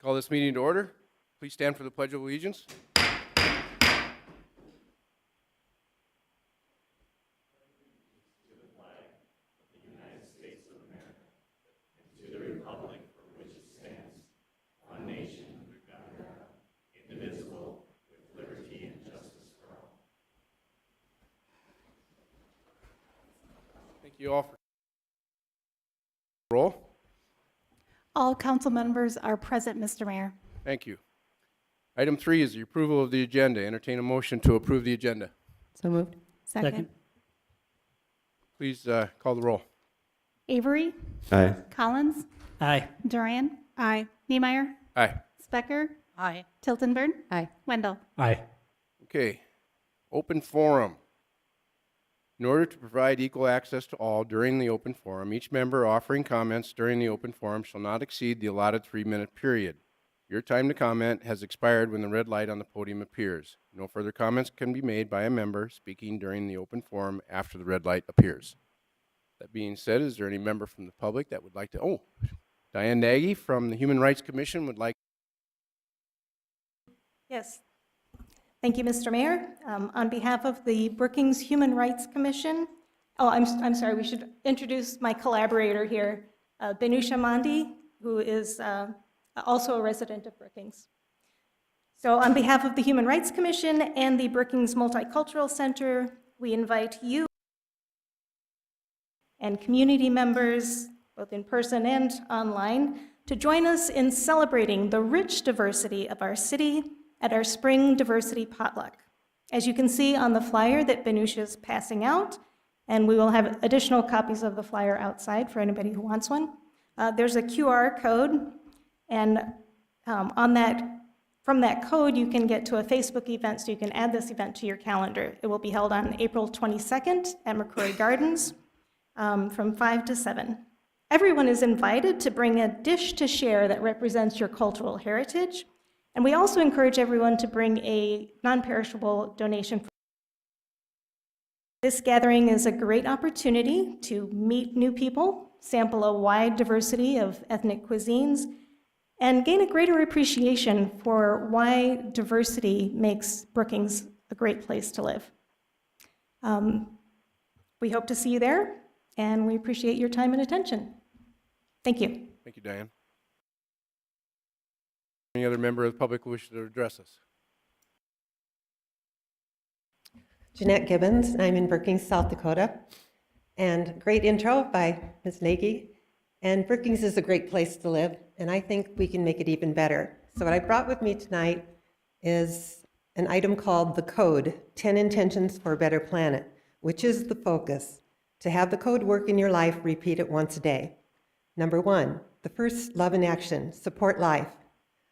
Call this meeting to order. Please stand for the Pledge of Allegiance. Thank you all for roll. All council members are present, Mr. Mayor. Thank you. Item 3 is the approval of the agenda. Entertain a motion to approve the agenda. So moved. Second. Please call the roll. Avery, Aye. Collins, Aye. Duran. Aye. Niemeyer, Aye. Specker, Aye. Tiltonburn, Aye. Wendell. Aye. Okay. Open forum. In order to provide equal access to all during the open forum, each member offering comments during the open forum shall not exceed the allotted 3-minute period. Your time to comment has expired when the red light on the podium appears. No further comments can be made by a member speaking during the open forum after the red light appears. That being said, is there any member from the public that would like to? Oh, Diane Nagy from the Human Rights Commission would like. Yes. Thank you, Mr. Mayor. On behalf of the Brookings Human Rights Commission, I'm sorry, we should introduce my collaborator here, Benusha Mandi, who is also a resident of Brookings. So on behalf of the Human Rights Commission and the Brookings Multicultural Center, we invite you and community members, both in person and online, to join us in celebrating the rich diversity of our city at our Spring Diversity Potluck. As you can see on the flyer that Benusha is passing out, and we will have additional copies of the flyer outside for anybody who wants one, there's a QR code, and from that code, you can get to a Facebook event, so you can add this event to your calendar. It will be held on April 22nd at McCrory Gardens from 5 to 7. Everyone is invited to bring a dish to share that represents your cultural heritage. And we also encourage everyone to bring a non-perishable donation. This gathering is a great opportunity to meet new people, sample a wide diversity of ethnic cuisines, and gain a greater appreciation for why diversity makes Brookings a great place to live. We hope to see you there, and we appreciate your time and attention. Thank you. Thank you, Diane. Any other member of the public who wishes to address us? Jeanette Gibbons. I'm in Brookings, South Dakota. And great intro by Ms. Nagy. And Brookings is a great place to live, and I think we can make it even better. So what I brought with me tonight is an item called the Code, 10 Intentions for a Better Planet, which is the focus. To have the code work in your life, repeat it once a day. Number 1, the first, love in action, support life.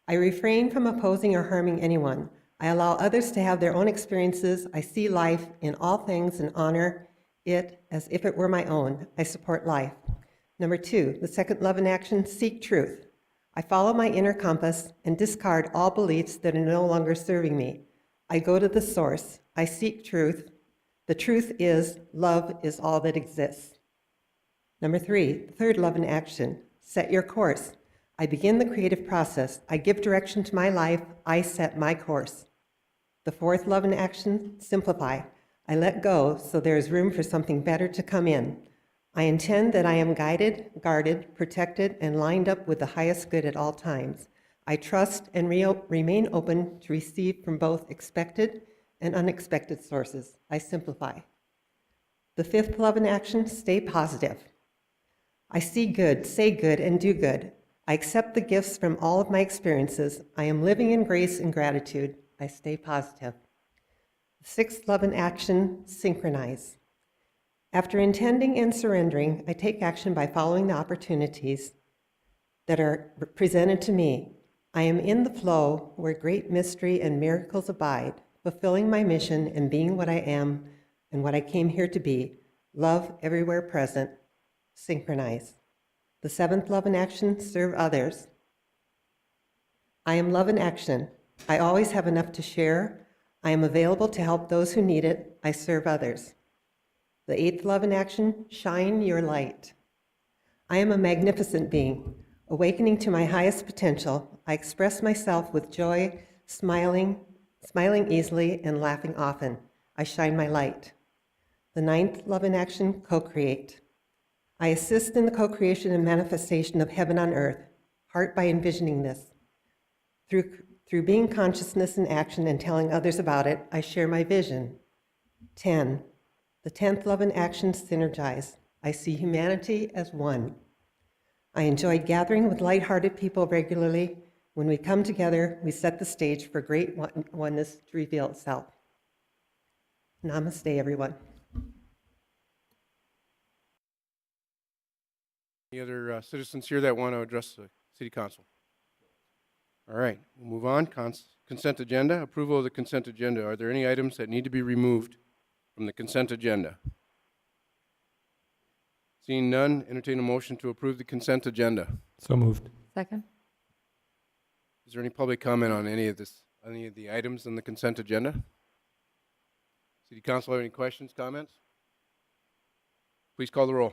I refrain from opposing or harming anyone. I allow others to have their own experiences. I see life in all things and honor it as if it were my own. I support life. Number 2, the second love in action, seek truth. I follow my inner compass and discard all beliefs that are no longer serving me. I go to the source. I seek truth. The truth is, love is all that exists. Number 3, the third love in action, set your course. I begin the creative process. I give direction to my life. I set my course. The fourth love in action, simplify. I let go so there is room for something better to come in. I intend that I am guided, guarded, protected, and lined up with the highest good at all times. I trust and remain open to receive from both expected and unexpected sources. I simplify. The fifth love in action, stay positive. I see good, say good, and do good. I accept the gifts from all of my experiences. I am living in grace and gratitude. I stay positive. The sixth love in action, synchronize. After intending and surrendering, I take action by following the opportunities that are presented to me. I am in the flow where great mystery and miracles abide, fulfilling my mission and being what I am and what I came here to be. Love everywhere present. Synchronize. The seventh love in action, serve others. I am love in action. I always have enough to share. I am available to help those who need it. I serve others. The eighth love in action, shine your light. I am a magnificent being, Awakening to my highest potential, I express myself with joy, smiling easily, and laughing often. I shine my light. The ninth, love in action, co-create. I assist in the co-creation and manifestation of heaven on earth, heart by envisioning this. Through being consciousness in action and telling others about it, I share my vision. 10, the 10th, love in action, synergize. I see humanity as one. I enjoy gathering with lighthearted people regularly. When we come together, we set the stage for great oneness to reveal itself. Namaste, everyone. Any other citizens here that want to address the city council? All right, we'll move on. Consent agenda, approval of the consent agenda. Are there any items that need to be removed from the consent agenda? Seeing none, entertain a motion to approve the consent agenda. So moved. Second. Is there any public comment on any of the items on the consent agenda? City council have any questions, comments? Please call the roll.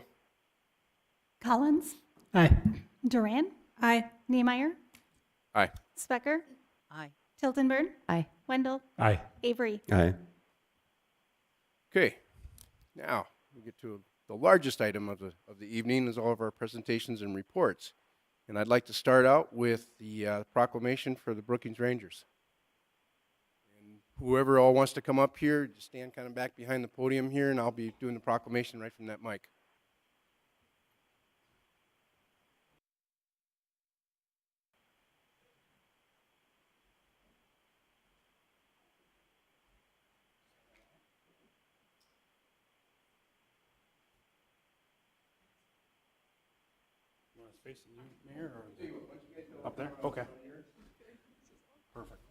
Collins, Aye. Duran, Aye. Niemeyer, Aye. Specker, Aye. Tiltonburn, Aye. Wendell, Aye. Avery. Aye. Okay, now we get to the largest item of the evening is all of our presentations and reports. And I'd like to start out with the proclamation for the Brookings Rangers. And whoever all wants to come up here, just stand kind of back behind the podium here, and I'll be doing the proclamation right from that mic. Facing you, Mayor, or up there? Okay. Perfect.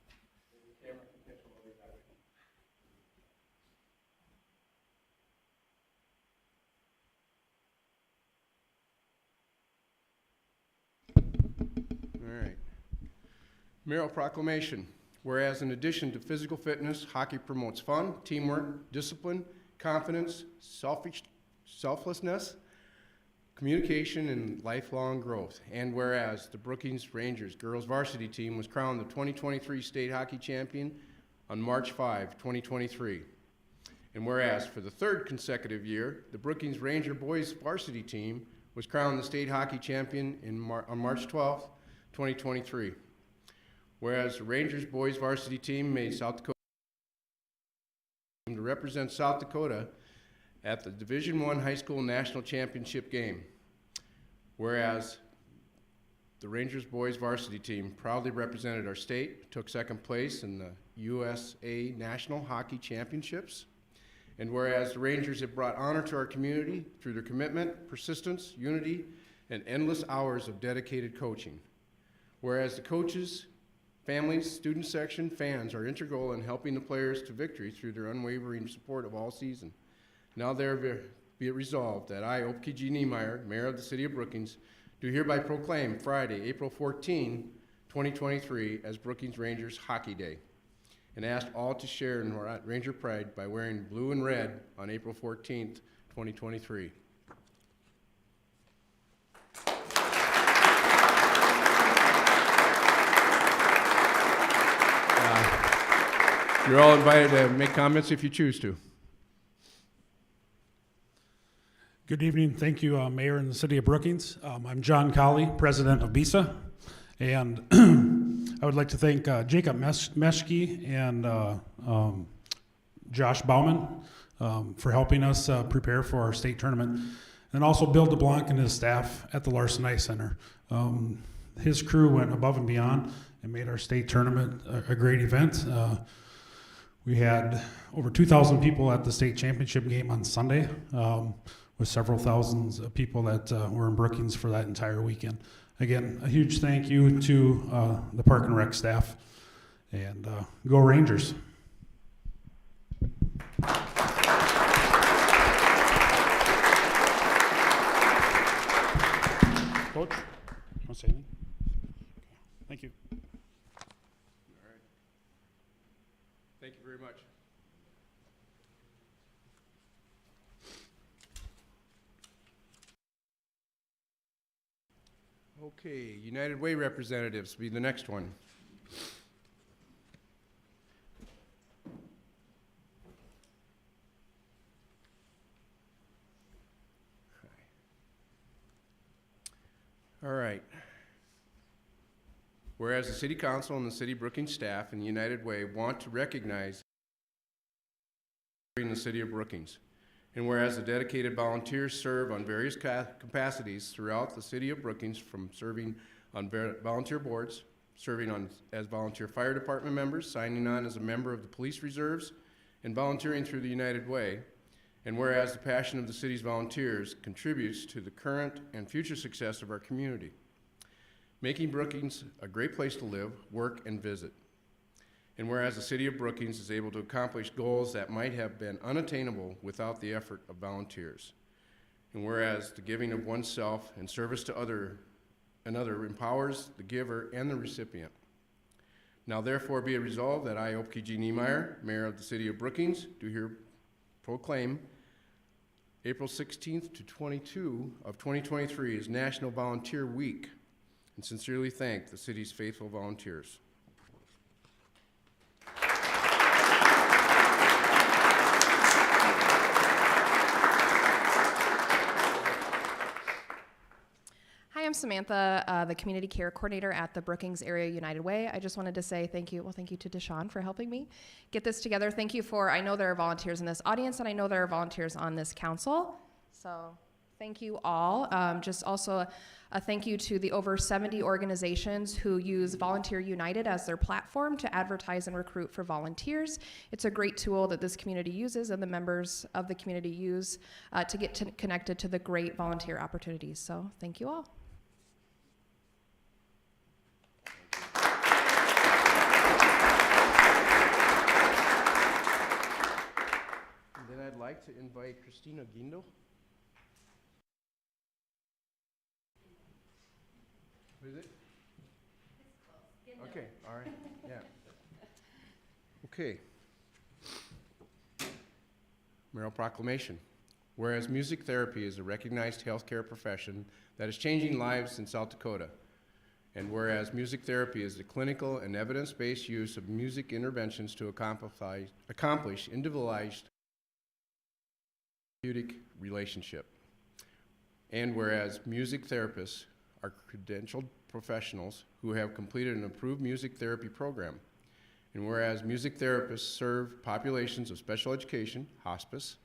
All right. Mayoral proclamation. Whereas in addition to physical fitness, hockey promotes fun, teamwork, discipline, confidence, selflessness, communication, and lifelong growth. And whereas the Brookings Rangers girls varsity team was crowned the 2023 state hockey champion on March 5, 2023. And whereas for the third consecutive year, the Brookings Ranger boys varsity team was crowned the state hockey champion on March 12, 2023. Whereas the Rangers boys varsity team made South Dakota to represent South Dakota at the Division I High School National Championship game. Whereas the Rangers boys varsity team proudly represented our state, took second place in the USA National Hockey Championships. And whereas the Rangers have brought honor to our community through their commitment, persistence, unity, and endless hours of dedicated coaching. Whereas the coaches, families, student section, fans are integral in helping the players to victory through their unwavering support of all season. Now therefore be it resolved that I, Opke G. Niemeyer, Mayor of the City of Brookings, do hereby proclaim Friday, April 14, 2023 as Brookings Rangers Hockey Day, and ask all to share in Ranger pride by wearing blue and red on April 14th, 2023. You're all invited to make comments if you choose to. Good evening. Thank you, Mayor and the City of Brookings. I'm John Colley, President of BISA, and I would like to thank Jacob Meschke and Josh Bauman for helping us prepare for our state tournament, and also Bill DeBlanc and his staff at the Larson Ice Center. His crew went above and beyond and made our state tournament a great event. We had over 2,000 people at the state championship game on Sunday, with several thousands of people that were in Brookings for that entire weekend. Again, a huge thank you to the Park and Rec staff, and go Rangers. Coach, you want to say anything? Thank you. Thank you very much. Okay, United Way representatives will be the next one. All right. Whereas the City Council and the City of Brookings staff and the United Way want to recognize in the City of Brookings, and whereas the dedicated volunteers serve on various capacities throughout the City of Brookings, from serving on volunteer boards, serving on as volunteer fire department members, signing on as a member of the police reserves, and volunteering through the United Way, and whereas the passion of the city's volunteers contributes to the current and future success of our community, making Brookings a great place to live, work, and visit. And whereas the City of Brookings is able to accomplish goals that might have been unattainable without the effort of volunteers. And whereas the giving of oneself and service to another empowers the giver and the recipient. Now therefore be it resolved that I, Opke G. Niemeyer, Mayor of the City of Brookings, do here proclaim April 16th to 22 of 2023 is National Volunteer Week, and sincerely thank the city's faithful volunteers. Hi, I'm Samantha, the Community Care Coordinator at the Brookings Area United Way. I just wanted to say thank you. Well, thank you to Deshawn for helping me get this together. Thank you for, I know there are volunteers in this audience, and I know there are volunteers on this council. So thank you all. Just also a thank you to the over 70 organizations who use Volunteer United as their platform to advertise and recruit for volunteers. It's a great tool that this community uses and the members of the community use to get connected to the great volunteer opportunities. So thank you all. And then I'd like to invite Christina Guindo. What is it? Okay, all right, yeah. Okay. Mayoral proclamation. Whereas music therapy is a recognized healthcare profession that is changing lives in South Dakota, and whereas music therapy is the clinical and evidence-based use of music interventions to accomplish individualized therapeutic relationship, and whereas music therapists are credentialed professionals who have completed an approved music therapy program, and whereas music therapists serve populations of special education, hospice,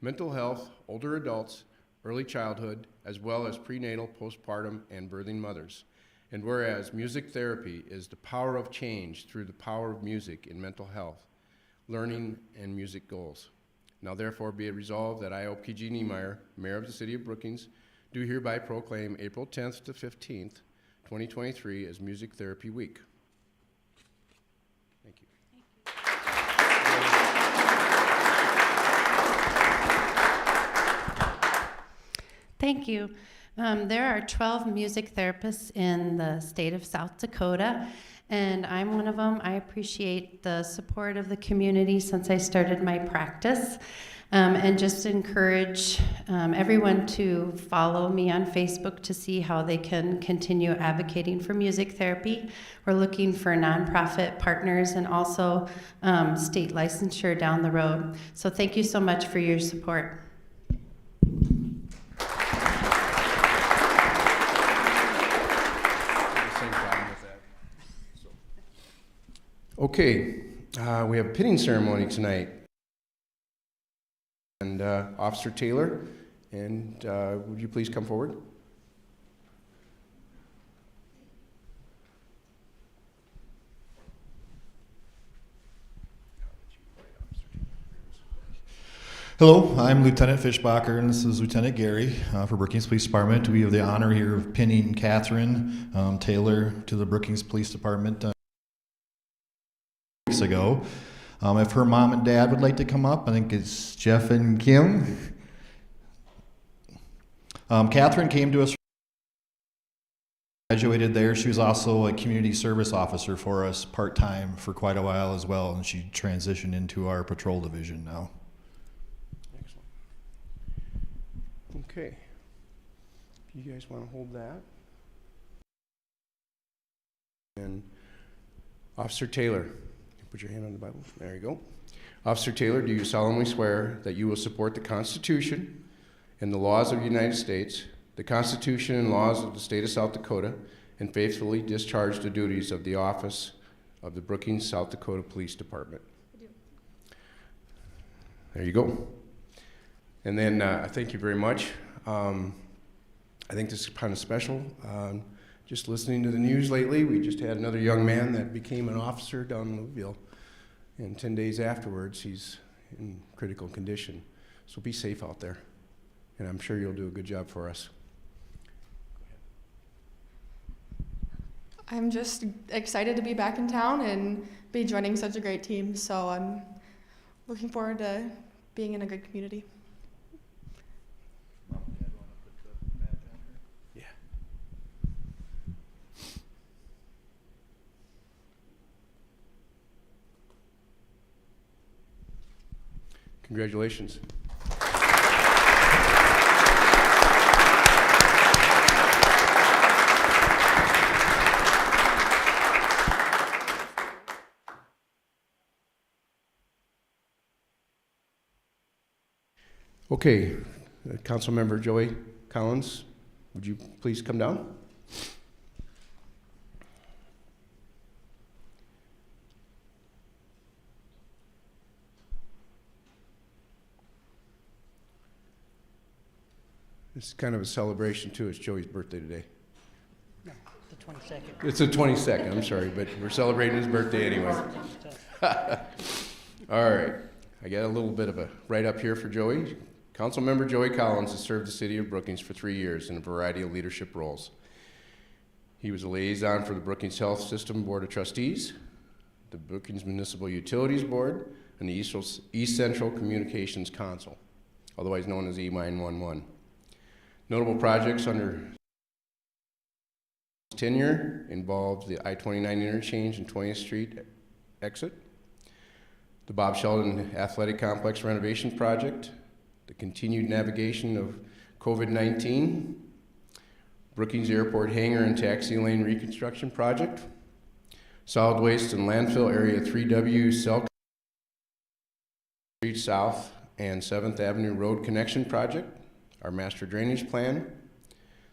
mental health, older adults, early childhood, as well as prenatal, postpartum, and birthing mothers. And whereas music therapy is the power of change through the power of music in mental health, learning, and music goals. Now therefore be it resolved that I, Opke G. Niemeyer, Mayor of the City of Brookings, do hereby proclaim April 10th to 15th, 2023 as Music Therapy Week. Thank you. Thank you. There are 12 music therapists in the state of South Dakota, and I'm one of them. I appreciate the support of the community since I started my practice, and just encourage everyone to follow me on Facebook to see how they can continue advocating for music therapy. We're looking for nonprofit partners and also state licensure down the road. So thank you so much for your support. Okay, we have a pinning ceremony tonight. And Officer Taylor, and would you please come forward? Hello, I'm Lieutenant Fishbacher, and this is Lieutenant Gary for Brookings Police Department. We have the honor here of pinning Catherine Taylor to the Brookings Police Department weeks ago. If her mom and dad would like to come up, I think it's Jeff and Kim. Catherine came to us, graduated there. She was also a community service officer for us part-time for quite a while as well, and she transitioned into our patrol division now. Excellent. Okay. You guys want to hold that? And Officer Taylor, put your hand on the Bible. There you go. Officer Taylor, do you solemnly swear that you will support the Constitution and the laws of the United States, the Constitution and laws of the state of South Dakota, and faithfully discharge the duties of the office of the Brookings, South Dakota Police Department? I do. There you go. And then thank you very much. I think this is kind of special. Just listening to the news lately, we just had another young man that became an officer down in Louisville. And 10 days afterwards, he's in critical condition. So be safe out there. And I'm sure you'll do a good job for us. I'm just excited to be back in town and be joining such a great team. So I'm looking forward to being in a good community. Yeah. Congratulations. Okay, Councilmember Joey Collins, would you please come down? This is kind of a celebration too. It's Joey's birthday today. No, the 22nd. It's the 22nd, I'm sorry, but we're celebrating his birthday anyway. All right, I got a little bit of a write-up here for Joey. Councilmember Joey Collins has served the city of Brookings for 3 years in a variety of leadership roles. He was a liaison for the Brookings Health System Board of Trustees, the Brookings Municipal Utilities Board, and the East Central Communications Council, otherwise known as E911. Notable projects under his tenure involved the I-29 interchange and 20th Street exit, the Bob Sheldon Athletic Complex renovation project, the continued navigation of COVID-19, Brookings Airport hangar and taxi lane reconstruction project, solid waste and landfill area 3W Cell Street South and 7th Avenue Road connection project, our master drainage plan,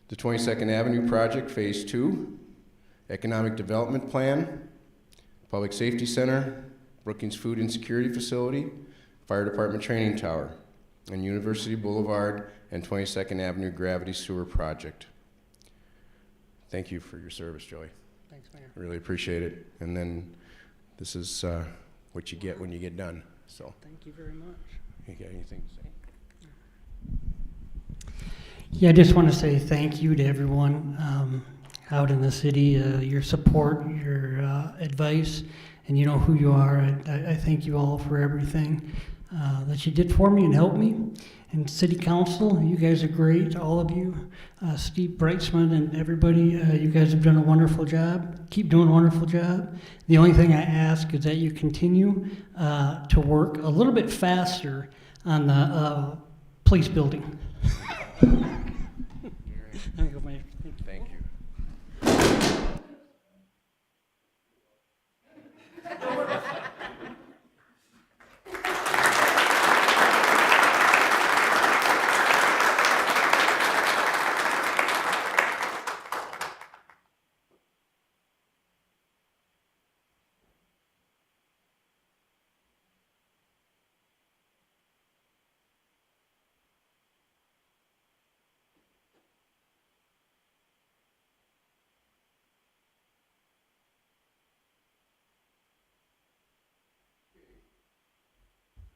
the 22nd Avenue project phase 2, economic development plan, public safety center, Brookings Food and Security Facility, fire department training tower, and University Boulevard and 22nd Avenue Gravity Sewer Project. Thank you for your service, Joey. Thanks, Mayor. I really appreciate it. And then this is what you get when you get done. So, Thank you very much. you got anything to say? Yeah, I just want to say thank you to everyone out in the city, your support, your advice, and you know who you are. I thank you all for everything that you did for me and helped me. And City Council, you guys are great, all of you. Steve Breitzman and everybody, you guys have done a wonderful job. Keep doing a wonderful job. The only thing I ask is that you continue to work a little bit faster on the police building. There you go, Mayor. Thank you.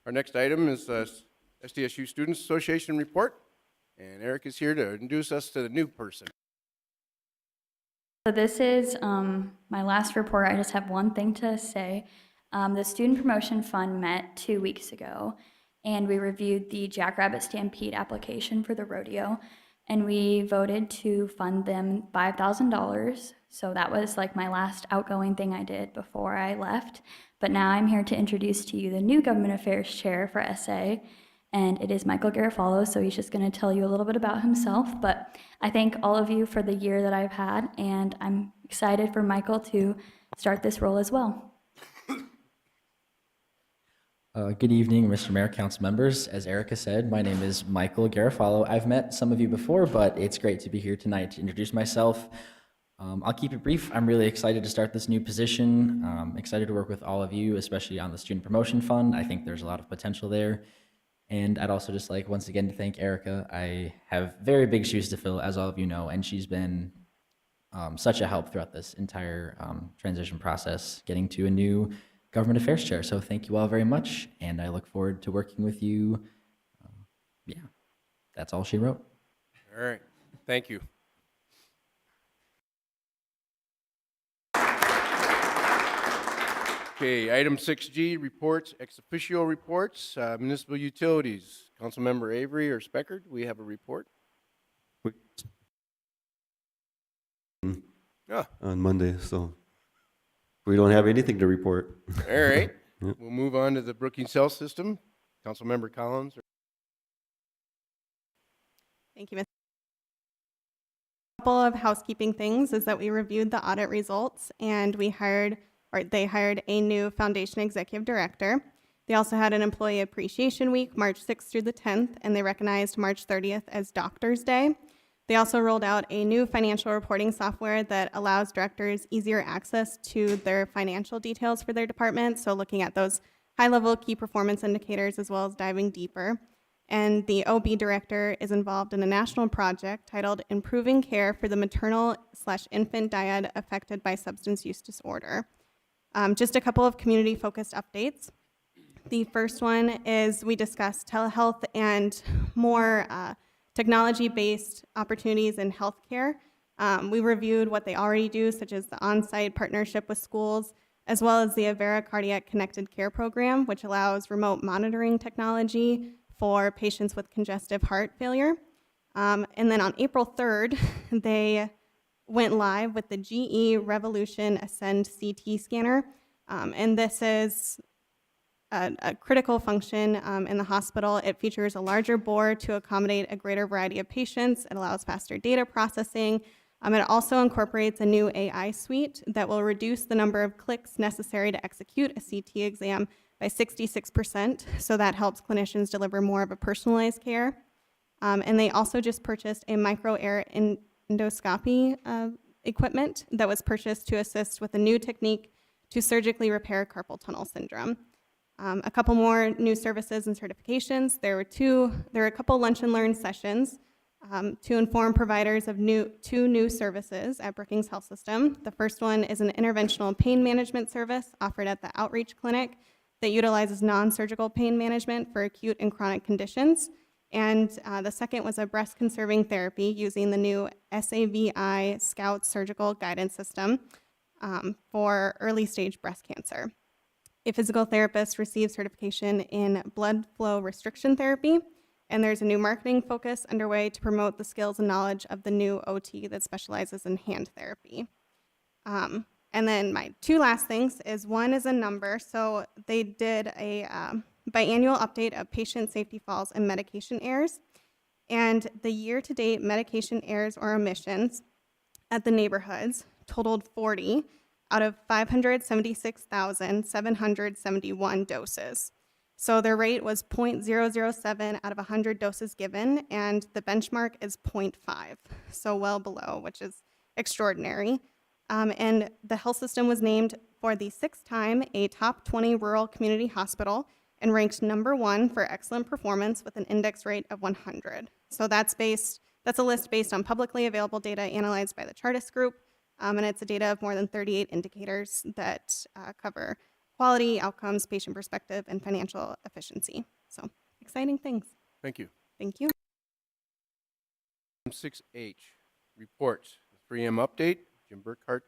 Our next item is SDSU Students Association report, and Eric is here to introduce us to the new person. So this is my last report. I just have one thing to say. The Student Promotion Fund met 2 weeks ago, and we reviewed the Jackrabbit Stampede application for the rodeo, and we voted to fund them $5,000. So that was like my last outgoing thing I did before I left. But now I'm here to introduce to you the new Government Affairs Chair for SA, and it is Michael Garofalo, so he's just going to tell you a little bit about himself. But I thank all of you for the year that I've had, and I'm excited for Michael to start this role as well. Good evening, Mr. Mayor, council members. As Erica said, my name is Michael Garofalo. I've met some of you before, but it's great to be here tonight to introduce myself. I'll keep it brief. I'm really excited to start this new position. Excited to work with all of you, especially on the Student Promotion Fund. I think there's a lot of potential there. And I'd also just like, once again, to thank Erica. I have very big shoes to fill, as all of you know, and she's been such a help throughout this entire transition process, getting to a new government affairs chair. So thank you all very much, and I look forward to working with you. Yeah, that's all she wrote. All right, thank you. Okay, item 6G, reports, ex officio reports, municipal utilities. Councilmember Avery or Speckard, we have a report. On Monday, so we don't have anything to report. All right, Yep. we'll move on to the Brookings Health System. Councilmember Collins. Thank you, Ms. A couple of housekeeping things is that we reviewed the audit results and they hired a new foundation executive director. They also had an employee appreciation week, March 6th through the 10th, and they recognized March 30th as Doctor's Day. They also rolled out a new financial reporting software that allows directors easier access to their financial details for their department, so looking at those high-level key performance indicators as well as diving deeper. And the OB director is involved in a national project titled Improving Care for the Maternal/Infant Dyad Affected by Substance Use Disorder. Just a couple of community-focused updates. The first one is we discussed telehealth and more technology-based opportunities in healthcare. We reviewed what they already do, such as the on-site partnership with schools, as well as the Avera Cardiac Connected Care Program, which allows remote monitoring technology for patients with congestive heart failure. And then on April 3rd, they went live with the GE Revolution Ascend CT scanner. And this is a critical function in the hospital. It features a larger bore to accommodate a greater variety of patients. It allows faster data processing. It also incorporates a new AI suite that will reduce the number of clicks necessary to execute a CT exam by 66%. So that helps clinicians deliver more of a personalized care. And they also just purchased a micro-air endoscopy equipment that was purchased to assist with a new technique to surgically repair carpal tunnel syndrome. A couple more new services and certifications. There were a couple lunch and learn sessions to inform providers of two new services at Brookings Health System. The first one is an interventional pain management service offered at the Outreach Clinic that utilizes non-surgical pain management for acute and chronic conditions. And the second was a breast conserving therapy using the new SAVI Scout surgical guidance system for early stage breast cancer. A physical therapist receives certification in blood flow restriction therapy, and there's a new marketing focus underway to promote the skills and knowledge of the new OT that specializes in hand therapy. And then my two last things is one is a number. So they did a biannual update of patient safety falls and medication errors. And the year-to-date medication errors or omissions at the neighborhoods totaled 40 out of 576,771 doses. So their rate was 0.007 out of 100 doses given, and the benchmark is 0.5, so well below, which is extraordinary. And the health system was named for the 6th time a top 20 rural community hospital and ranked #1 for excellent performance with an index rate of 100. So that's a list based on publicly available data analyzed by the Chartist Group, and it's a data of more than 38 indicators that cover quality, outcomes, patient perspective, and financial efficiency. So exciting things. Thank you. Thank you. 6H, reports. 3M update. Jim Burkhart,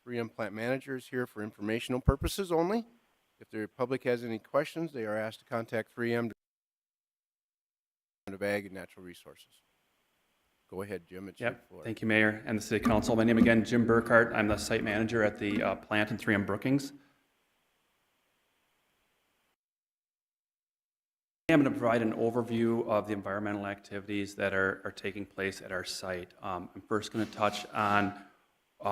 3M plant manager, is here for informational purposes only. If the public has any questions, they are asked to contact 3M of Ag and Natural Resources. Go ahead, Jim. It's your floor. Thank you, Mayor and the City Council. My name again, Jim Burkhart. I'm the site manager at the plant in 3M Brookings. I'm going to provide an overview of the environmental activities that are taking place at our site. I'm first going to touch on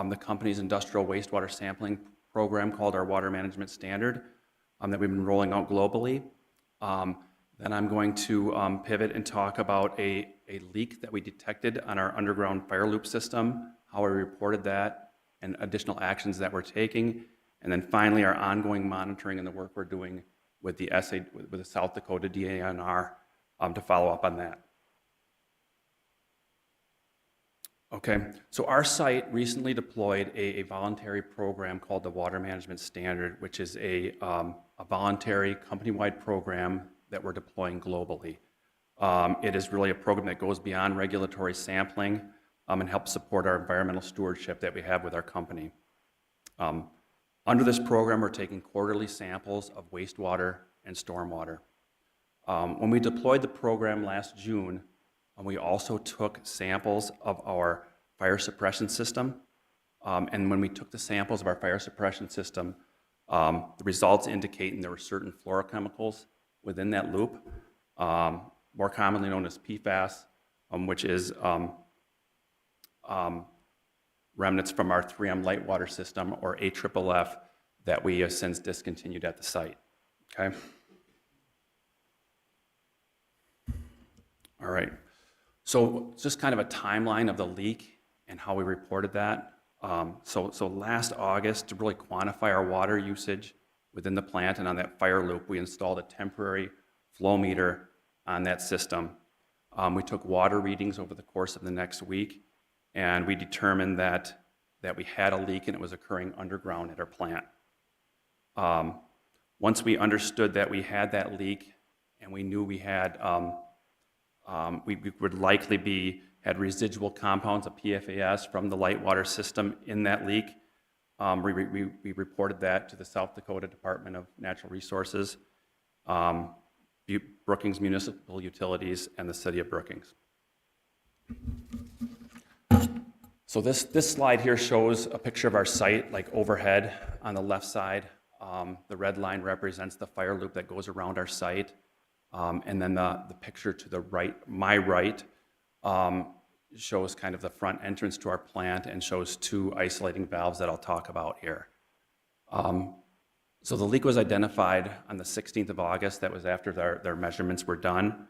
the company's industrial wastewater sampling program called our Water Management Standard that we've been rolling out globally. Then I'm going to pivot and talk about a leak that we detected on our underground fire loop system, how we reported that, and additional actions that we're taking. And then finally, our ongoing monitoring and the work we're doing with the with the South Dakota DANR to follow up on that. Okay, so our site recently deployed a voluntary program called the Water Management Standard, which is a voluntary company-wide program that we're deploying globally. It is really a program that goes beyond regulatory sampling and helps support our environmental stewardship that we have with our company. Under this program, we're taking quarterly samples of wastewater and stormwater. When we deployed the program last June, we also took samples of our fire suppression system. And when we took the samples of our fire suppression system, the results indicating there were certain fluorochemicals within that loop, more commonly known as PFAS, which is remnants from our 3M light water system, or AFFF, that we have since discontinued at the site. Okay? All right. So just kind of a timeline of the leak and how we reported that. So last August, to really quantify our water usage within the plant and on that fire loop, we installed a temporary flow meter on that system. We took water readings over the course of the next week, and we determined that we had a leak and it was occurring underground at our plant. Once we understood that we had that leak and we knew we had, we would likely had residual compounds of PFAS from the light water system in that leak, we reported that to the South Dakota Department of Natural Resources, Brookings Municipal Utilities, and the City of Brookings. So this slide here shows a picture of our site, like overhead on the left side. The red line represents the fire loop that goes around our site. And then the picture to the right, my right, shows kind of the front entrance to our plant and shows two isolating valves that I'll talk about here. So the leak was identified on the 16th of August. That was after their measurements were done.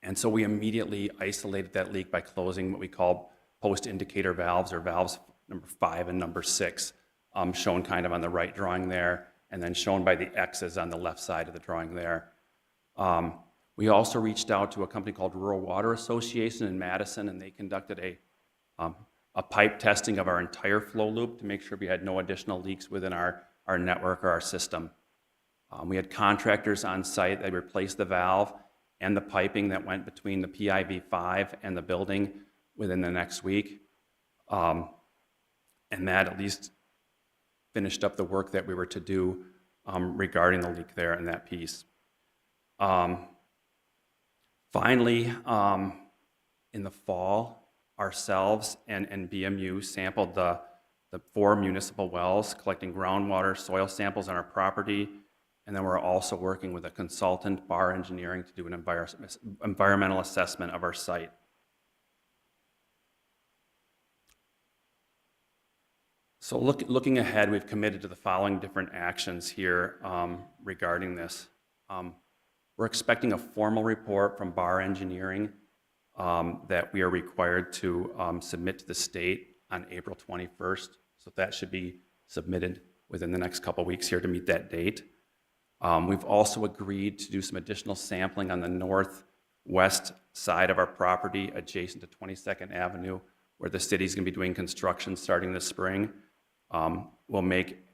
And so we immediately isolated that leak by closing what we call post-indicator valves, or valves number 5 and number 6, shown kind of on the right drawing there, and then shown by the X's on the left side of the drawing there. We also reached out to a company called Rural Water Association in Madison, and they conducted a pipe testing of our entire flow loop to make sure we had no additional leaks within our network or our system. We had contractors on site that replaced the valve and the piping that went between the PIV5 and the building within the next week. And that at least finished up the work that we were to do regarding the leak there in that piece. Finally, in the fall, ourselves and BMU sampled the 4 municipal wells, collecting groundwater, soil samples on our property, and then we're also working with a consultant, Bar Engineering, to do an environmental assessment of our site. So looking ahead, we've committed to the following different actions here regarding this. We're expecting a formal report from Bar Engineering that we are required to submit to the state on April 21st. So that should be submitted within the next couple weeks here to meet that date. We've also agreed to do some additional sampling on the northwest side of our property adjacent to 22nd Avenue, where the city's gonna be doing construction starting this spring. We'll make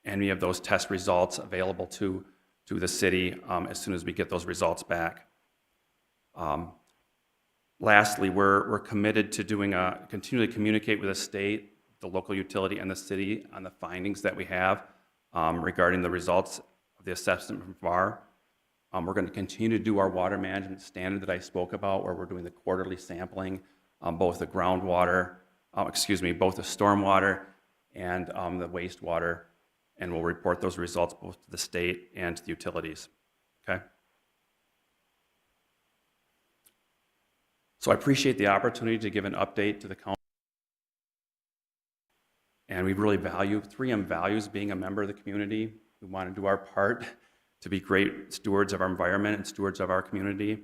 any of those test results available to the city as soon as we get those results back. Lastly, we're committed to continually communicate with the state, the local utility, and the city on the findings that we have regarding the results of the assessment from VAR. We're going to continue to do our water management standard that I spoke about, where we're doing the quarterly sampling, both the groundwater, both the stormwater and the wastewater, and we'll report those results both to the state and to the utilities. Okay? So I appreciate the opportunity to give an update to the council. And we really value 3M values being a member of the community. We want to do our part to be great stewards of our environment and stewards of our community.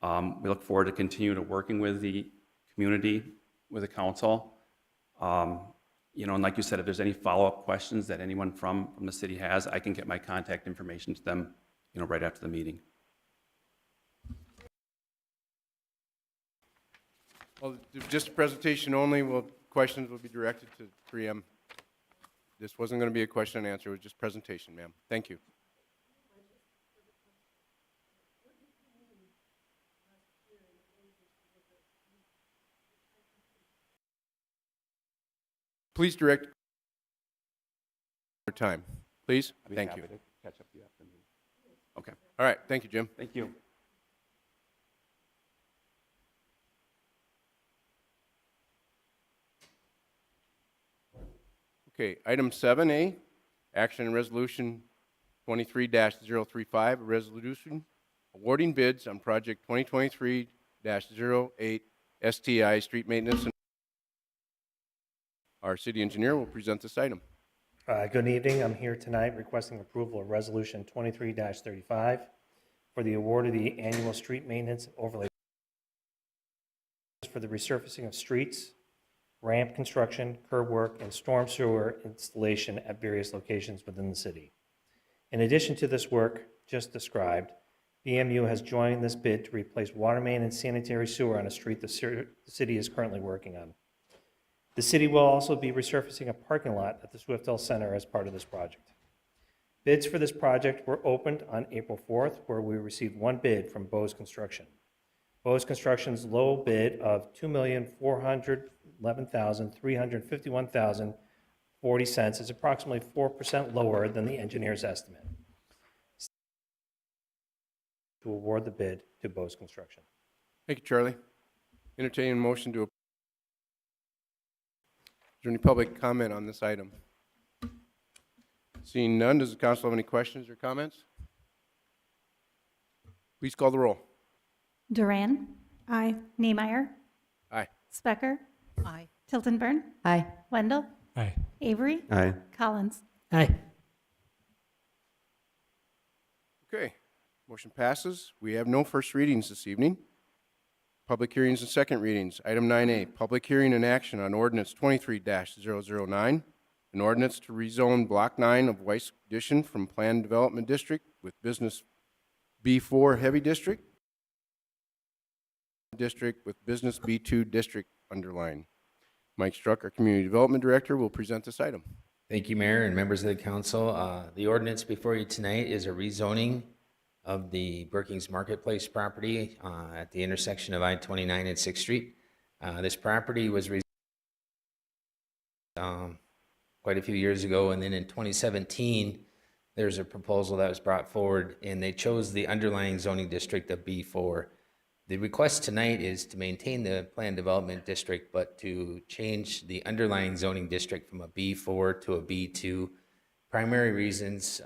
We look forward to continue to working with the community, with the council. You know, and like you said, if there's any follow-up questions that anyone from the city has, I can get my contact information to them, you know, right after the meeting. Well, just a presentation only. Questions will be directed to 3M. This wasn't going to be a question and answer. It was just presentation, ma'am. Thank you. Please direct your time. Please. Thank you. Happy to catch up with you after the meeting. Okay. All right. Thank you, Jim. Thank you. Okay, item 7A, action and resolution 23-035, a resolution awarding bids on project 2023-08 STI street maintenance. Our city engineer will present this item. Good evening. I'm here tonight requesting approval of resolution 23-35 for the award of the annual street maintenance overlay for the resurfacing of streets, ramp construction, curb work, and storm sewer installation at various locations within the city. In addition to this work just described, BMU has joined this bid to replace water main and sanitary sewer on a street the city is currently working on. The city will also be resurfacing a parking lot at the Swiftel Center as part of this project. Bids for this project were opened on April 4th, where we received one bid from Bose Construction. Bose Construction's low bid of $2,411,351.40 is approximately 4% lower than the engineer's estimate. To award the bid to Bose Construction. Thank you, Charlie. Entertaining motion to. Is there any public comment on this item? Seeing none, does the council have any questions or comments? Please call the roll. Duran. Aye. Niemeyer. Aye. Specker. Aye. Tiltonburn. Aye. Wendell. Aye. Avery. Aye. Collins. Aye. Okay, motion passes. We have no first readings this evening. Public hearings and second readings. Item 9A, public hearing and action on ordinance 23-009, an ordinance to rezone Block 9 of Weiss Addition from Planned Development District with Business B4 Heavy District with Business B2 District underline. Mike Struck, our Community Development Director, will present this item. Thank you, Mayor and members of the council. The ordinance before you tonight is a rezoning of the Brookings Marketplace property at the intersection of I-29 and 6th Street. This property was quite a few years ago, and then in 2017, there's a proposal that was brought forward, and they chose the underlying zoning district of B4. The request tonight is to maintain the planned development district, but to change the underlying zoning district from a B4 to a B2. Primary reasons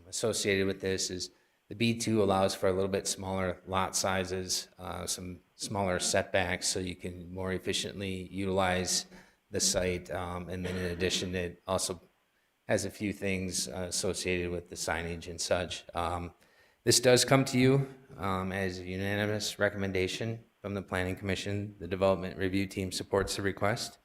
associated with this is the B2 allows for a little bit smaller lot sizes, some smaller setbacks, so you can more efficiently utilize the site. And then in addition, it also has a few things associated with the signage and such. This does come to you as a unanimous recommendation from the Planning Commission. The Development Review Team supports the request,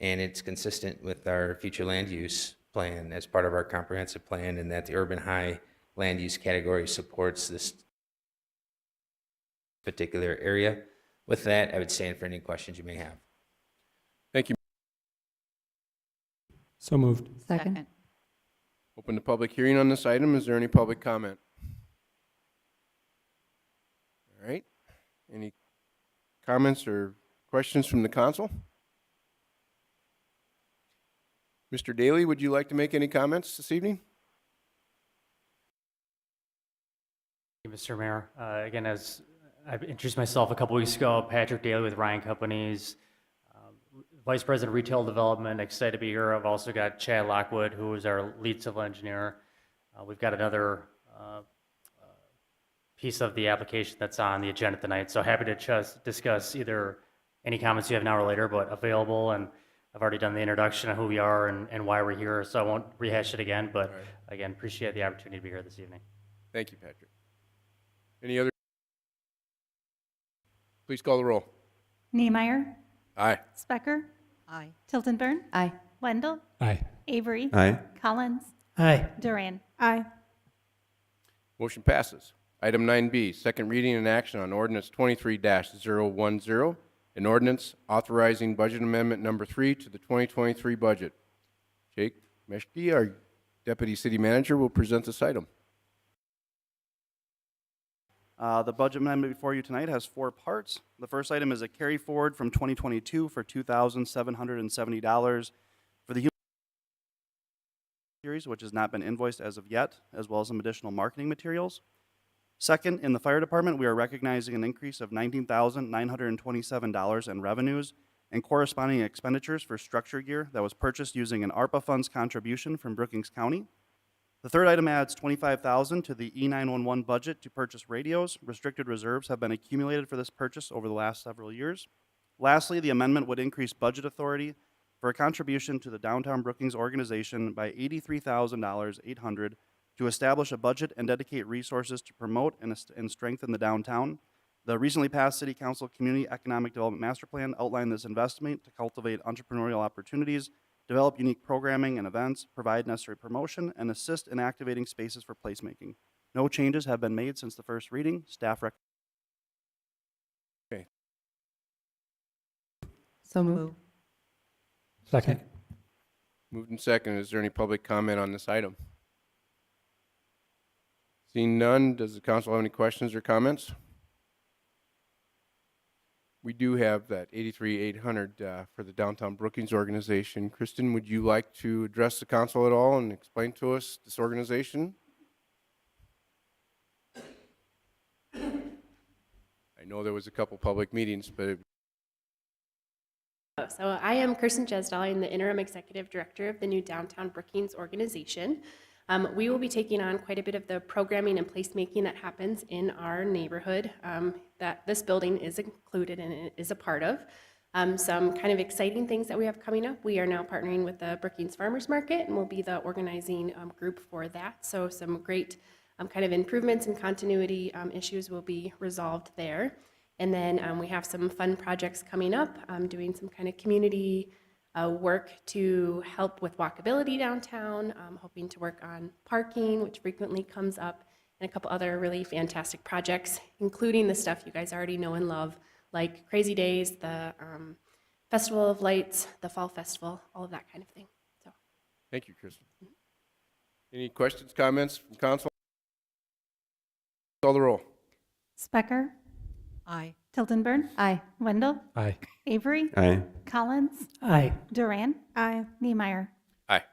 and it's consistent with our future land use plan as part of our comprehensive plan, and that the urban high land use category supports this particular area. With that, I would stand for any questions you may have. Thank you. So moved. Second. Open the public hearing on this item. Is there any public comment? All right. Any comments or questions from the council? Mr. Daly, would you like to make any comments this evening? Thank you, Mr. Mayor. Again, as I've introduced myself a couple weeks ago, Patrick Daly with Ryan Companies, Vice President of Retail Development. Excited to be here. I've also got Chad Lockwood, who is our lead civil engineer. We've got another piece of the application that's on the agenda tonight. So happy to just discuss either any comments you have now or later, but available. And I've already done the introduction of who we are and why we're here, so I won't rehash it again. But All right. again, appreciate the opportunity to be here this evening. Thank you, Patrick. Any other? Please call the roll. Niemeyer. Aye. Specker. Aye. Tildenburn. Aye. Wendell. Aye. Avery. Aye. Collins. Aye. Duran. Aye. Motion passes. Item 9B, second reading and action on ordinance 23-010, an ordinance authorizing budget amendment number 3 to the 2023 budget. Jake Meshke, our Deputy City Manager, will present this item. The budget amendment before you tonight has 4 parts. The first item is a carry forward from 2022 for $2,770 for the human series, which has not been invoiced as of yet, as well as some additional marketing materials. Second, in the fire department, we are recognizing an increase of $19,927 in revenues and corresponding expenditures for structure gear that was purchased using an ARPA funds contribution from Brookings County. The third item adds $25,000 to the E911 budget to purchase radios. Restricted reserves have been accumulated for this purchase over the last several years. Lastly, the amendment would increase budget authority for a contribution to the Downtown Brookings organization by $83,800 to establish a budget and dedicate resources to promote and strengthen the downtown. The recently passed City Council Community Economic Development Master Plan outlined this investment to cultivate entrepreneurial opportunities, develop unique programming and events, provide necessary promotion, and assist in activating spaces for placemaking. No changes have been made since the first reading. Staff recommends. Okay. So moved. Second. Moved and second. Is there any public comment on this item? Seeing none, does the council have any questions or comments? We do have that 83,800 for the Downtown Brookings organization. Kristen, would you like to address the council at all and explain to us this organization? I know there was a couple public meetings, but So I am Kirsten Jesdal. I'm the interim executive director of the new Downtown Brookings organization. We will be taking on quite a bit of the programming and placemaking that happens in our neighborhood that this building is included and it is a part of. Some kind of exciting things that we have coming up. We are now partnering with the Brookings Farmers Market and we'll be the organizing group for that. So some great kind of improvements and continuity issues will be resolved there. And then we have some fun projects coming up, doing some kind of community work to help with walkability downtown, hoping to work on parking, which frequently comes up, and a couple other really fantastic projects, including the stuff you guys already know and love, like Crazy Days, the Festival of Lights, the Fall Festival, all of that kind of thing. So, thank you, Kristen. Any questions, comments from council? Call the roll. Specker. Aye. Tildenburn. Aye. Wendell. Aye. Avery. Aye. Collins. Aye. Duran. Aye. Niemeyer. Aye.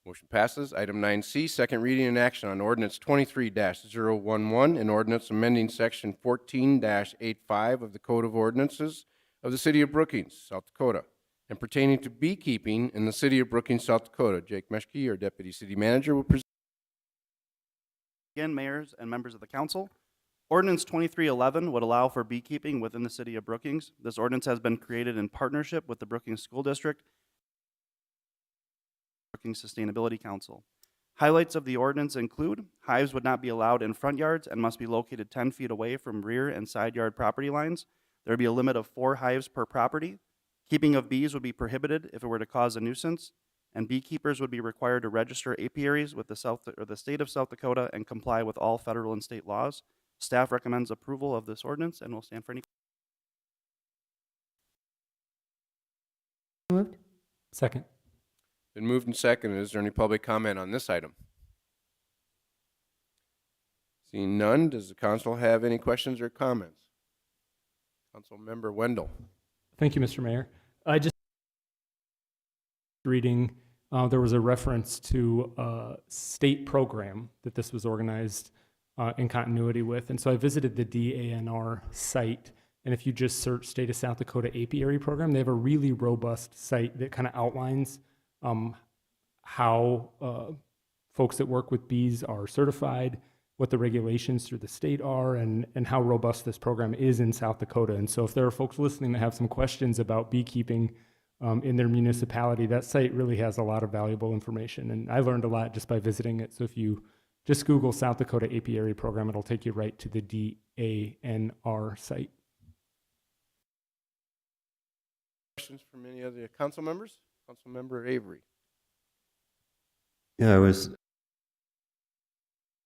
Motion passes. Item 9C, second reading and action on ordinance 23-011, an ordinance amending section 14-85 of the Code of Ordinances of the City of Brookings, South Dakota, and pertaining to beekeeping in the City of Brookings, South Dakota. Jake Meshke, our Deputy City Manager, will present. Again, mayors and members of the council. Ordinance 2311 would allow for beekeeping within the City of Brookings. This ordinance has been created in partnership with the Brookings School District, Brookings Sustainability Council. Highlights of the ordinance include hives would not be allowed in front yards and must be located 10 feet away from rear and side yard property lines. There would be a limit of 4 hives per property. Keeping of bees would be prohibited if it were to cause a nuisance, and beekeepers would be required to register apiaries with the state of South Dakota and comply with all federal and state laws. Staff recommends approval of this ordinance and will stand for any. Moved. Second. Been moved and seconded. Is there any public comment on this item? Seeing none, does the council have any questions or comments? Councilmember Wendell. Thank you, Mr. Mayor. I just reading, there was a reference to a state program that this was organized in continuity with. And so I visited the DANR site, and if you just search State of South Dakota Apiary Program, they have a really robust site that kind of outlines how folks that work with bees are certified, what the regulations through the state are and how robust this program is in South Dakota. And so if there are folks listening that have some questions about beekeeping in their municipality, that site really has a lot of valuable information. And I learned a lot just by visiting it. So if you just Google South Dakota Apiary Program, it'll take you right to the DANR site. Questions from any other council members? Council member Avery. Yeah,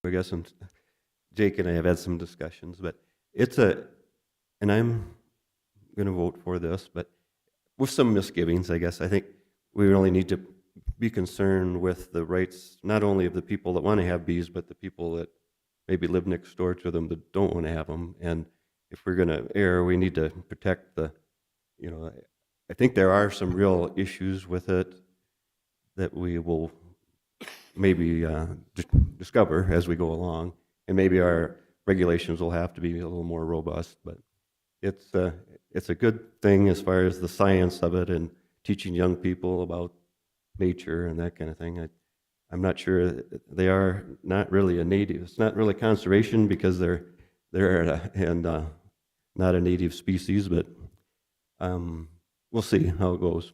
I guess Jake and I have had some discussions, but and I'm going to vote for this, but with some misgivings, I guess. I think we really need to be concerned with the rights, not only of the people that want to have bees, but the people that maybe live next door to them that don't want to have them. And if we're going to err, we need to protect I think there are some real issues with it that we will maybe discover as we go along, and maybe our regulations will have to be a little more robust. But it's a good thing as far as the science of it and teaching young people about nature and that kind of thing. I'm not sure they are not really a native. It's not really conservation because they're not a native species, but we'll see how it goes.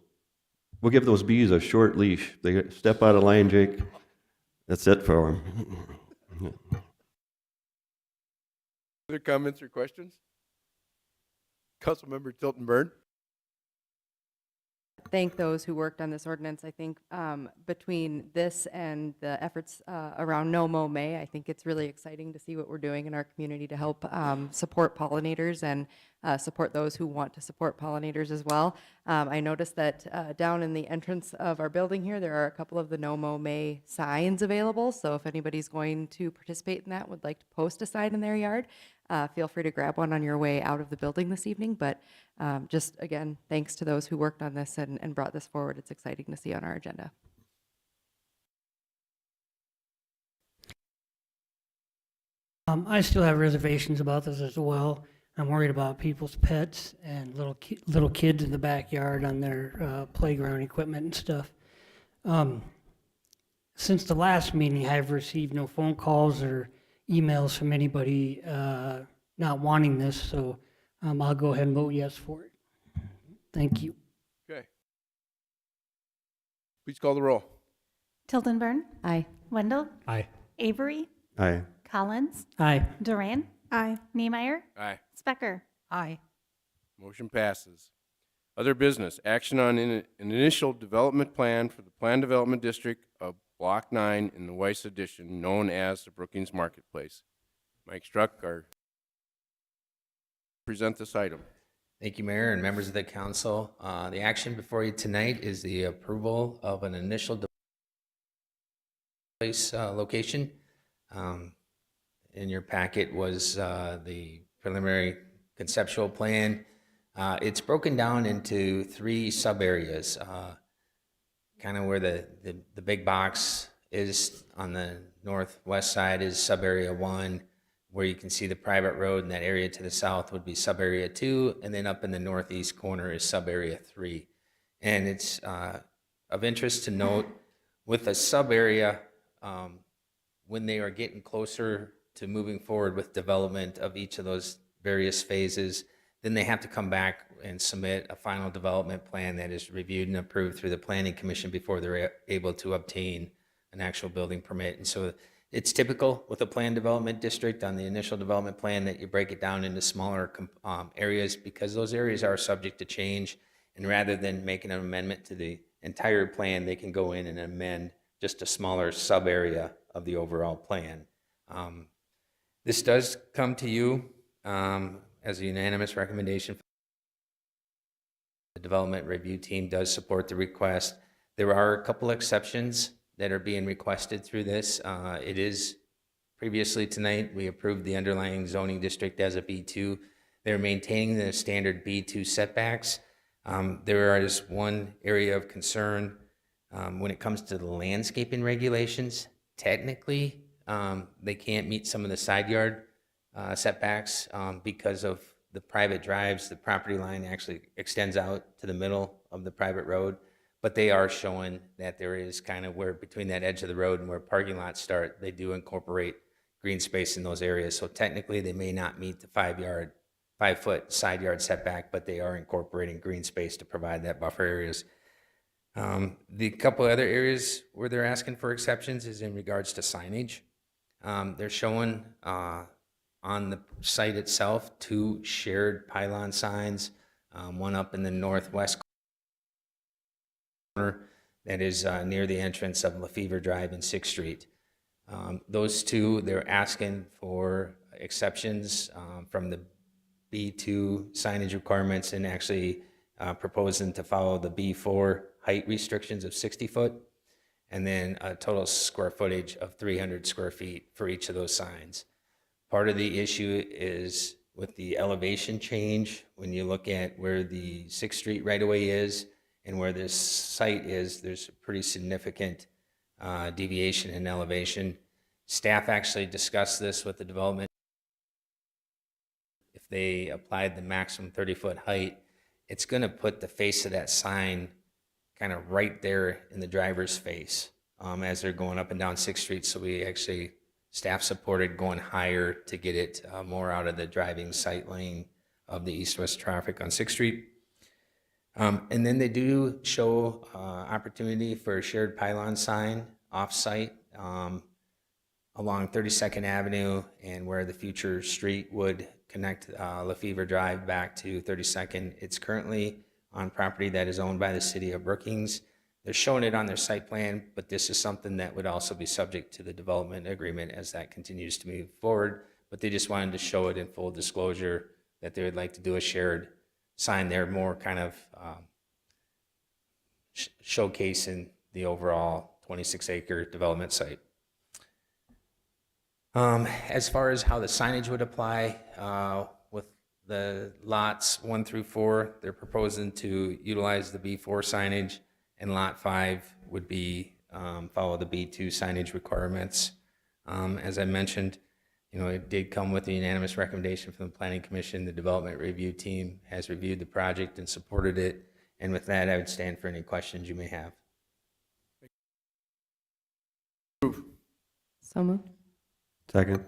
We'll give those bees a short leash. They step out of line, Jake. That's it for them. Other comments or questions? Councilmember Tilton Burn. Thank those who worked on this ordinance. I think between this and the efforts around No Mow May, I think it's really exciting to see what we're doing in our community to help support pollinators and support those who want to support pollinators as well. I noticed that down in the entrance of our building here, there are a couple of the No Mow May signs available. So if anybody's going to participate in that, would like to post a sign in their yard, feel free to grab one on your way out of the building this evening. But just again, thanks to those who worked on this and brought this forward. It's exciting to see on our agenda. I still have reservations about this as well. I'm worried about people's pets and little kids in the backyard on their playground equipment and stuff. Since the last meeting, I've received no phone calls or emails from anybody not wanting this, so I'll go ahead and vote yes for it. Thank you. Okay. Please call the roll. Tilden Burn. Aye. Wendell. Aye. Avery. Aye. Collins. Aye. Duran. Aye. Niemeyer. Aye. Specker. Aye. Motion passes. Other business, action on an initial development plan for the Plan Development District of Block 9 in the Weiss Addition, known as the Brookings Marketplace. Mike Struck, present this item. Thank you, Mayor and members of the council. The action before you tonight is the approval of an initial place location. In your packet was the preliminary conceptual plan. It's broken down into 3 sub-areas. Kind of where the big box is on the northwest side is sub-area 1, where you can see the private road, and that area to the south would be sub-area 2, and then up in the northeast corner is sub-area 3. And it's of interest to note with a sub-area, when they are getting closer to moving forward with development of each of those various phases, then they have to come back and submit a final development plan that is reviewed and approved through the Planning Commission before they're able to obtain an actual building permit. And so it's typical with a planned development district on the initial development plan that you break it down into smaller areas, because those areas are subject to change. And rather than making an amendment to the entire plan, they can go in and amend just a smaller sub area of the overall plan. This does come to you as a unanimous recommendation. The development review team does support the request. There are a couple exceptions that are being requested through this. It is previously tonight, we approved the underlying zoning district as a B2. They're maintaining the standard B2 setbacks. There is one area of concern when it comes to the landscaping regulations. Technically, they can't meet some of the side yard setbacks because of the private drives. The property line actually extends out to the middle of the private road, but they are showing that there is kind of where between that edge of the road and where parking lots start, they do incorporate green space in those areas. So technically, they may not meet the 5-foot side yard setback, but they are incorporating green space to provide that buffer areas. The couple other areas where they're asking for exceptions is in regards to signage. They're showing on the site itself 2 shared pylon signs, one up in the northwest corner that is near the entrance of Lefevre Drive and 6th Street. Those 2, they're asking for exceptions from the B2 signage requirements and actually proposing to follow the B4 height restrictions of 60 foot, and then a total square footage of 300 square feet for each of those signs. Part of the issue is with the elevation change. When you look at where the 6th Street right-of-way is and where this site is, there's a pretty significant deviation in elevation. Staff actually discussed this with the development. If they applied the maximum 30-foot height, it's going to put the face of that sign kind of right there in the driver's face as they're going up and down 6th Street. So we actually, staff supported going higher to get it more out of the driving sight lane of the east-west traffic on 6th Street. And then they do show opportunity for a shared pylon sign off-site along 32nd Avenue and where the future street would connect Lefevre Drive back to 32nd. It's currently on property that is owned by the city of Brookings. They're showing it on their site plan, but this is something that would also be subject to the development agreement as that continues to move forward. But they just wanted to show it in full disclosure that they would like to do a shared sign there, more kind of showcasing the overall 26-acre development site. As far as how the signage would apply, with the lots 1 through 4, they're proposing to utilize the B4 signage, and lot 5 would be follow the B2 signage requirements. As I mentioned, it did come with a unanimous recommendation from the Planning Commission. The development review team has reviewed the project and supported it. And with that, I would stand for any questions you may have. So moved. Second.